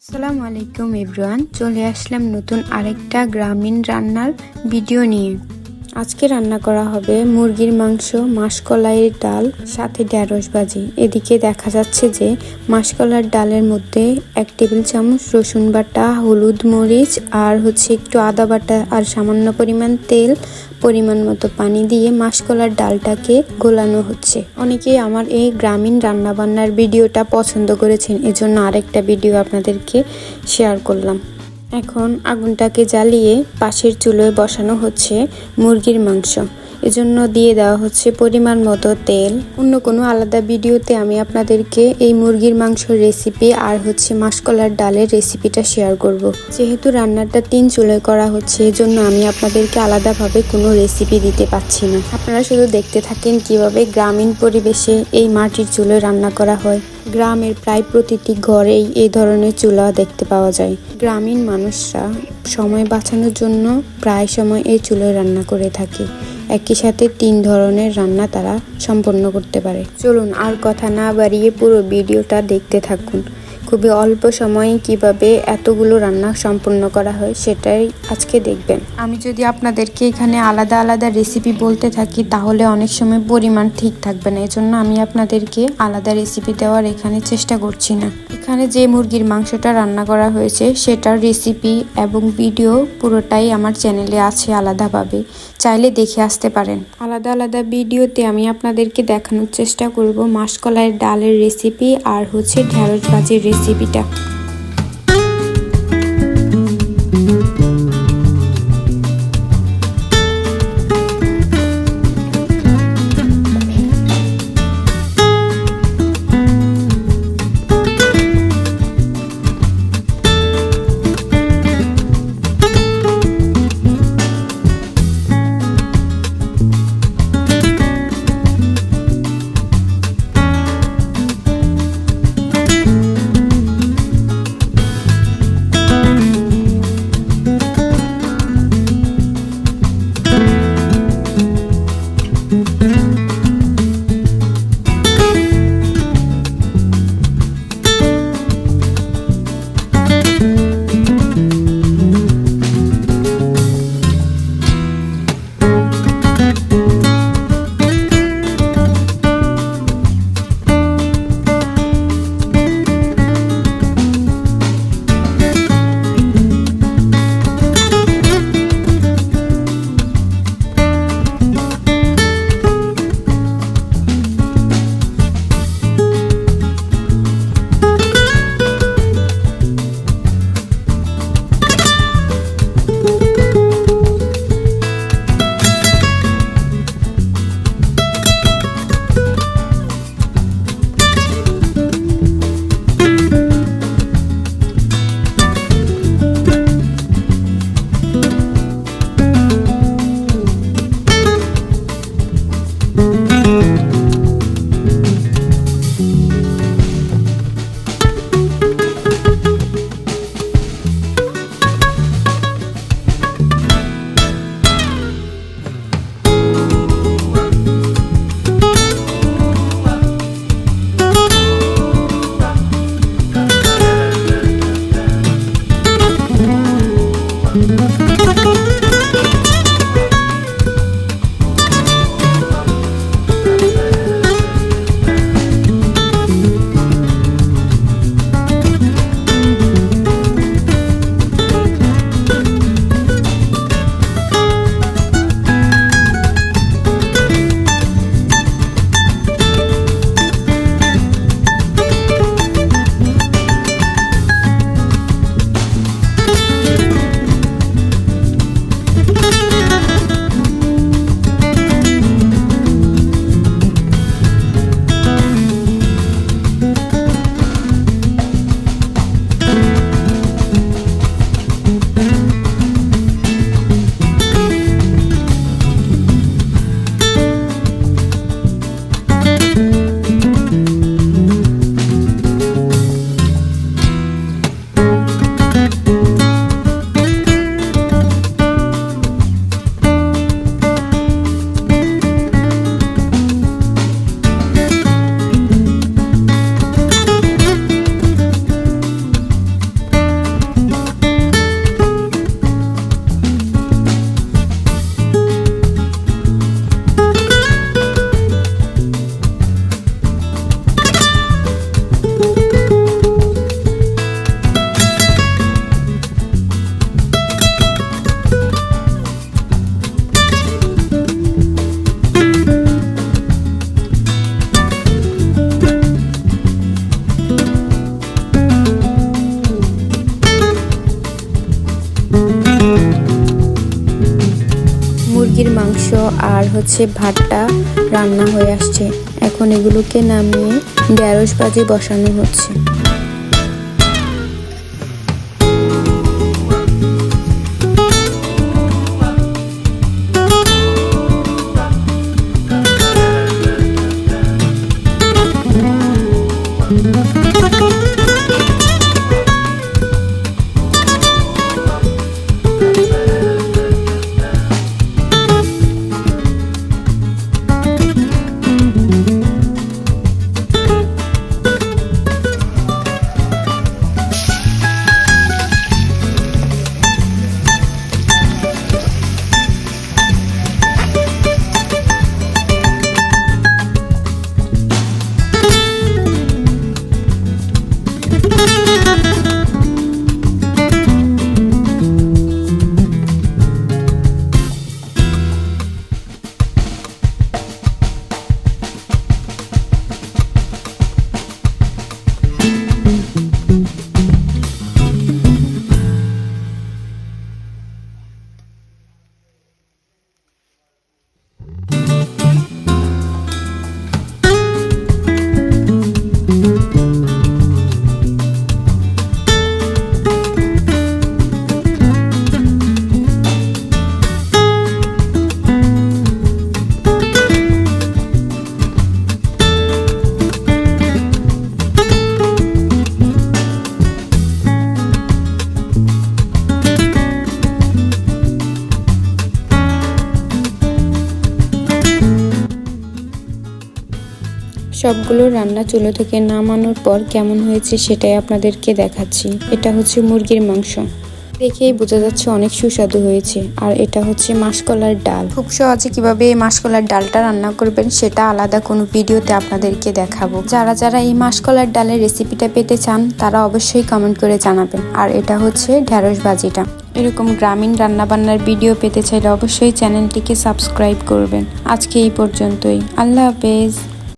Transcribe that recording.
আসসালামু আলাইকুম এভরিওয়ান, চলে আসলাম নতুন আরেকটা গ্রামীণ রান্নার ভিডিও নিয়ে। আজকে রান্না করা হবে মুরগির মাংস, মাসকলাইয়ের ডাল, সাথে ঢেঁড়স ভাজি। এদিকে দেখা যাচ্ছে যে মাসকলাইয়ের ডালের মধ্যে 1 টেবিল চামচ রসুন বাটা, হলুদ মরিচ আর একটু আদা বাটা আর সামান্য পরিমাণ তেল, পরিমাণ মতো পানি দিয়ে মাসকলাইয়ের ডালটাকে গোলানো হচ্ছে। অনেকেই আমার এই গ্রামীণ রান্নাবান্নার ভিডিওটা পছন্দ করেছেন, এজন্য আরেকটা ভিডিও আপনাদেরকে শেয়ার করলাম। এখন আগুনটাকে জ্বালিয়ে পাশের চুলোয় বসানো হচ্ছে মুরগির মাংস। এজন্য দিয়ে দেওয়া হচ্ছে পরিমাণ মতো তেল। অন্য কোনো আলাদা ভিডিওতে আমি আপনাদেরকে এই মুরগির মাংসর রেসিপি আর মাসকলাইয়ের ডালের রেসিপিটা শেয়ার করব। যেহেতু রান্নাটা 3 চুলোয় করা হচ্ছে, এজন্য আমি আপনাদেরকে আলাদাভাবে কোনো রেসিপি দিতে পারছি না। আপনারা শুধু দেখতে থাকেন কিভাবে গ্রামীণ পরিবেশে এই মাটির চুলোয় রান্না করা হয়। গ্রামের প্রায় প্রতিটি ঘরেই এই ধরনের চুলা দেখতে পাওয়া যায়। গ্রামীণ মানুষরা সময় বাঁচানোর জন্য প্রায় সময় এই চুলোয় রান্না করে থাকে। একই সাথে 3 ধরনের রান্না তারা সম্পন্ন করতে পারে। চলুন আর কথা না বাড়িয়ে পুরো ভিডিওটা দেখতে থাকুন। খুবই অল্প সময়ে কিভাবে এতগুলো রান্না সম্পন্ন করা হয় সেটাই আজকে দেখবেন। আমি যদি আপনাদেরকে এখানে আলাদা আলাদা রেসিপি বলতে থাকি তাহলে অনেক সময় পরিমাণ ঠিক থাকবে না, এজন্য আমি আপনাদেরকে আলাদা রেসিপি দেওয়ার এখানে চেষ্টা করছি না। এখানে যে মুরগির মাংসটা রান্না করা হয়েছে সেটার রেসিপি এবং ভিডিও পুরোটাই আমার চ্যানেলে আছে আলাদাভাবে, চাইলে দেখে আসতে পারেন। আলাদা আলাদা ভিডিওতে আমি আপনাদেরকে দেখানোর চেষ্টা করব মাসকলাইয়ের ডালের রেসিপি আর ঢেঁড়স ভাজির রেসিপিটা। মুরগির মাংস আর ভাতটা রান্না হয়ে আসছে। এখন এগুলোকে নামিয়ে ঢেঁড়স ভাজি বসানো হচ্ছে। সবগুলো রান্না চুলো থেকে নামানোর পর কেমন হয়েছে সেটাই আপনাদেরকে দেখাচ্ছি। এটা মুরগির মাংস, দেখেই বোঝা যাচ্ছে অনেক সুস্বাদু হয়েছে। আর এটা মাসকলার ডাল। খুব সহজে কিভাবে এই মাসকলার ডালটা রান্না করবেন সেটা আলাদা কোনো ভিডিওতে আপনাদেরকে দেখাবো। যারা যারা এই মাসকলার ডালের রেসিপিটা পেতে চান তারা অবশ্যই কমেন্ট করে জানাবেন। আর এটা ঢেঁড়স ভাজিটা। এরকম গ্রামীণ রান্নাবান্নার ভিডিও পেতে চাইলে অবশ্যই চ্যানেলটিকে সাবস্ক্রাইব করবেন। আজকে এই পর্যন্তই। আল্লাহ হাফেজ।